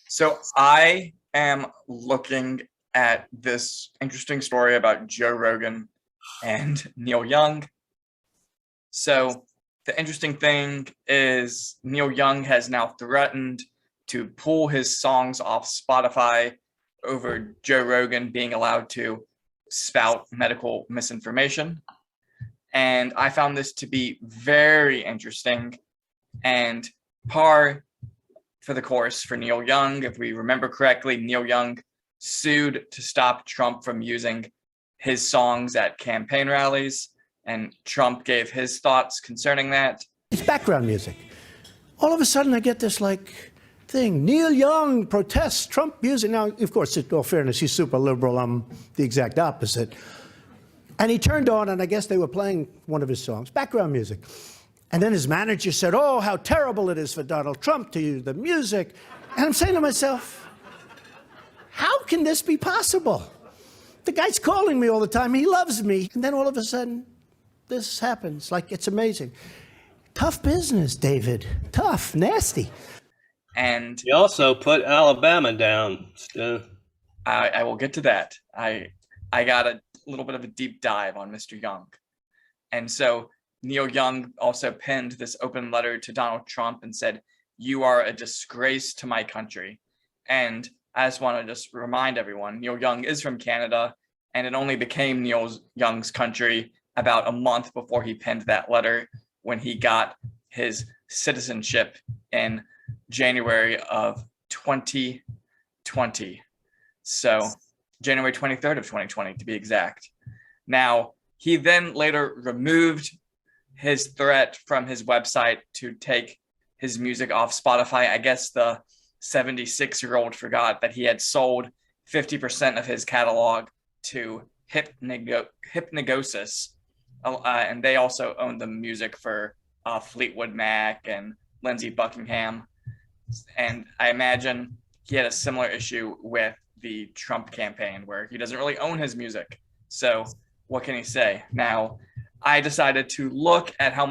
So I am looking at this interesting story about Joe Rogan and Neil Young. So the interesting thing is Neil Young has now threatened to pull his songs off Spotify over Joe Rogan being allowed to spout medical misinformation. And I found this to be very interesting and par for the course for Neil Young. If we remember correctly, Neil Young sued to stop Trump from using his songs at campaign rallies, and Trump gave his thoughts concerning that. It's background music. All of a sudden, I get this thing. Neil Young protests Trump music. Now, of course, in all fairness, he's super liberal. I'm the exact opposite. And he turned on, and I guess they were playing one of his songs, background music. And then his manager said, "Oh, how terrible it is for Donald Trump to use the music." And I'm saying to myself, how can this be possible? The guy's calling me all the time. He loves me. And then all of a sudden, this happens. It's amazing. Tough business, David. Tough, nasty. And he also put Alabama down. I will get to that. I got a little bit of a deep dive on Mr. Young. And so Neil Young also penned this open letter to Donald Trump and said, "You are a disgrace to my country." And I just want to just remind everyone, Neil Young is from Canada, and it only became Neil Young's country about a month before he penned that letter, when he got his citizenship in January of 2020. So January 23rd of 2020, to be exact. Now, he then later removed his threat from his website to take his music off Spotify. I guess the 76-year-old forgot that he had sold 50% of his catalog to Hypnagosis, and they also owned the music for Fleetwood Mac and Lindsey Buckingham. And I imagine he had a similar issue with the Trump campaign, where he doesn't really own his music. So what can he say? Now, I decided to look at how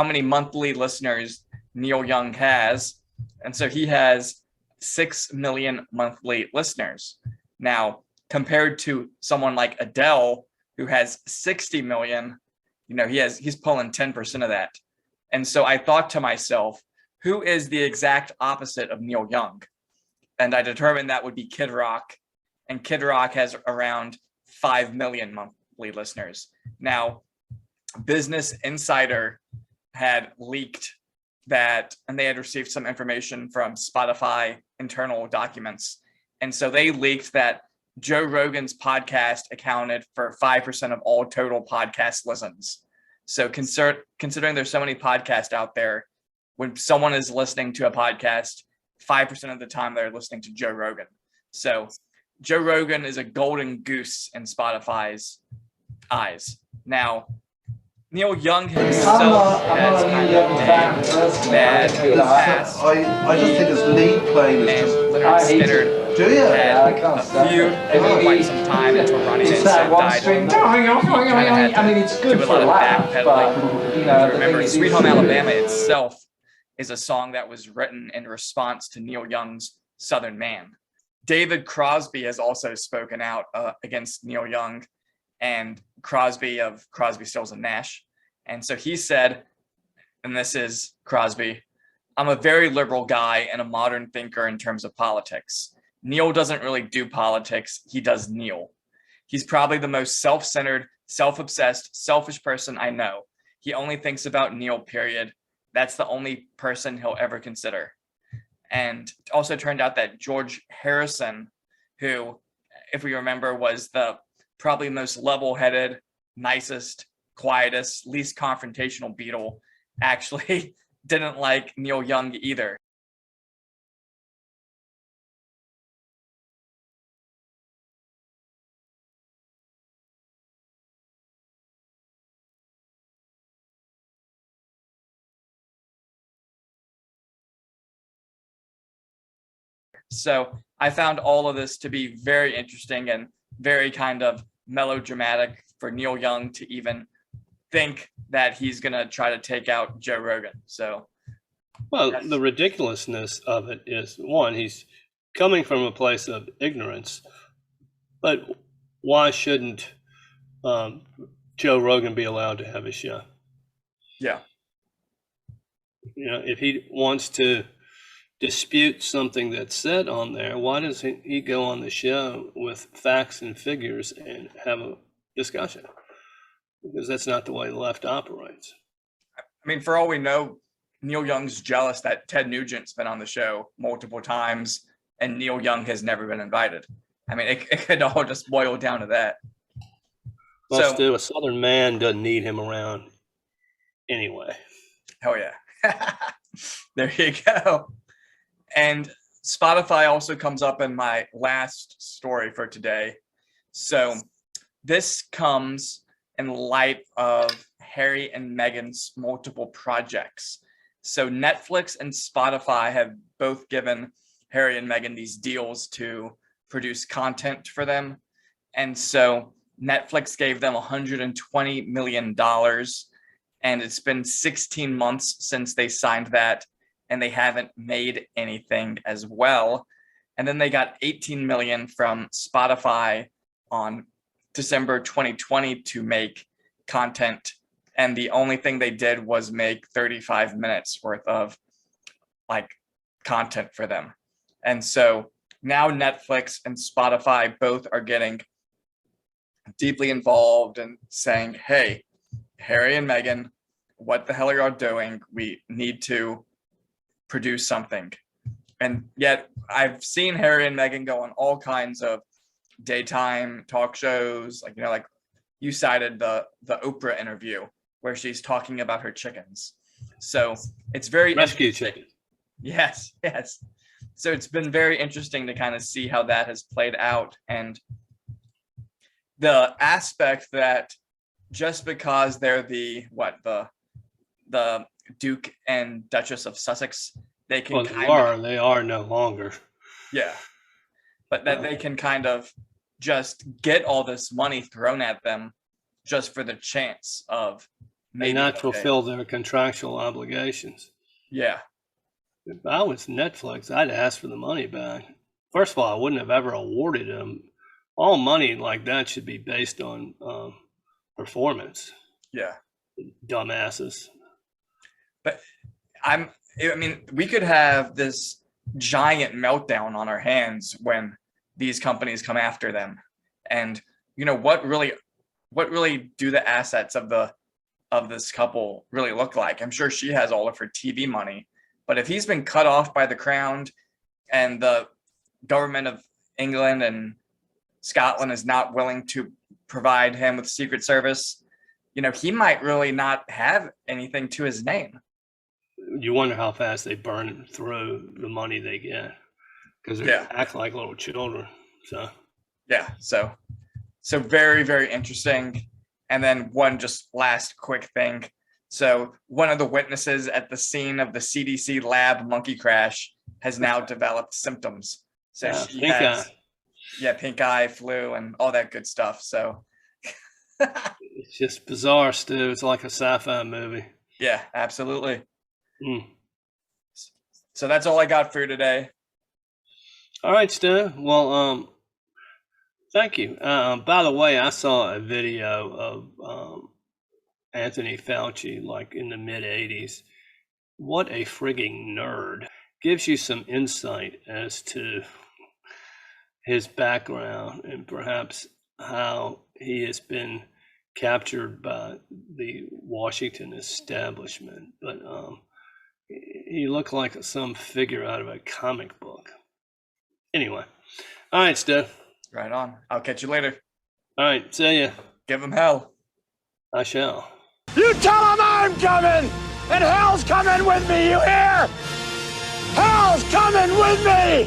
many monthly listeners Neil Young has. And so he has 6 million monthly listeners. Now, compared to someone like Adele, who has 60 million, he's pulling 10% of that. And so I thought to myself, who is the exact opposite of Neil Young? And I determined that would be Kid Rock. And Kid Rock has around 5 million monthly listeners. Now, Business Insider had leaked that, and they had received some information from Spotify internal documents. And so they leaked that Joe Rogan's podcast accounted for 5% of all total podcast listens. So considering there's so many podcasts out there, when someone is listening to a podcast, 5% of the time they're listening to Joe Rogan. So Joe Rogan is a golden goose in Spotify's eyes. Now, Neil Young himself has kind of a bad past. I just think his lead playing is just Lynyrd Skynyrd had a feud for quite some time until Ronnie Vincent died. It's good for a lot of backpedaling. Remember, Sweet Home Alabama itself is a song that was written in response to Neil Young's Southern Man. David Crosby has also spoken out against Neil Young and Crosby of Crosby, Stills and Nash. And so he said, and this is Crosby, "I'm a very liberal guy and a modern thinker in terms of politics. Neil doesn't really do politics. He does Neil. He's probably the most self-centered, self-obsessed, selfish person I know. He only thinks about Neil, period. That's the only person he'll ever consider." And it also turned out that George Harrison, who, if we remember, was the probably most level-headed, nicest, quietest, least confrontational Beatle, actually didn't like Neil Young either. So I found all of this to be very interesting and very kind of melodramatic for Neil Young to even think that he's going to try to take out Joe Rogan. So Well, Yes. the ridiculousness of it is, one, he's coming from a place of ignorance, but why shouldn't Joe Rogan be allowed to have a show? Yeah. If he wants to dispute something that's said on there, why doesn't he go on the show with facts and figures and have a discussion? Because that's not the way the left operates. I mean, for all we know, Neil Young's jealous that Ted Nugent's been on the show multiple times and Neil Young has never been invited. I mean, it could all just boil down to that. Well, So- Stu, a Southern man doesn't need him around anyway. Hell yeah. There you go. And Spotify also comes up in my last story for today. So this comes in light of Harry and Meghan's multiple projects. So Netflix and Spotify have both given Harry and Meghan these deals to produce content for them. And so Netflix gave them $120 million. And it's been 16 months since they signed that, and they haven't made anything as well. And then they got 18 million from Spotify on December 2020 to make content. And the only thing they did was make 35 minutes worth of like content for them. And so now Netflix and Spotify both are getting deeply involved and saying, hey, Harry and Meghan, what the hell are y'all doing? We need to produce something. And yet I've seen Harry and Meghan go on all kinds of daytime talk shows, like you cited the Oprah interview where she's talking about her chickens. So it's very Rescue chicken. Yes. So it's been very interesting to kind of see how that has played out, and the aspect that just because they're the Duke and Duchess of Sussex, they can They are no longer. Yeah. But that they can kind of just get all this money thrown at them just for the chance of maybe not fulfill their contractual obligations. Yeah. If I was Netflix, I'd ask for the money back. First of all, I wouldn't have ever awarded them. All money like that should be based on performance. Yeah. Dumbasses. But I mean, we could have this giant meltdown on our hands when these companies come after them. And what really do the assets of this couple really look like? I'm sure she has all of her TV money, but if he's been cut off by the crown and the government of England and Scotland is not willing to provide him with Secret Service, he might really not have anything to his name. You wonder how fast they burn through the money they get, because they act like little children. So yeah, so very, very interesting. And then one just last quick thing. So one of the witnesses at the scene of the CDC lab monkey crash has now developed symptoms. So she has pink eye, flu, and all that good stuff. So it's just bizarre, Stu. It's like a sci-fi movie. Yeah, absolutely. So that's all I got for you today. All right, Stu. Well, thank you. By the way, I saw a video of Anthony Fauci like in the mid 80s. What a frigging nerd. Gives you some insight as to his background and perhaps how he has been captured by the Washington establishment. But he looked like some figure out of a comic book. Anyway. All right, Stu. Right on. I'll catch you later. All right. See ya. Give him hell. I shall. You tell him I'm coming, and hell's coming with me, you hear? Hell's coming with me!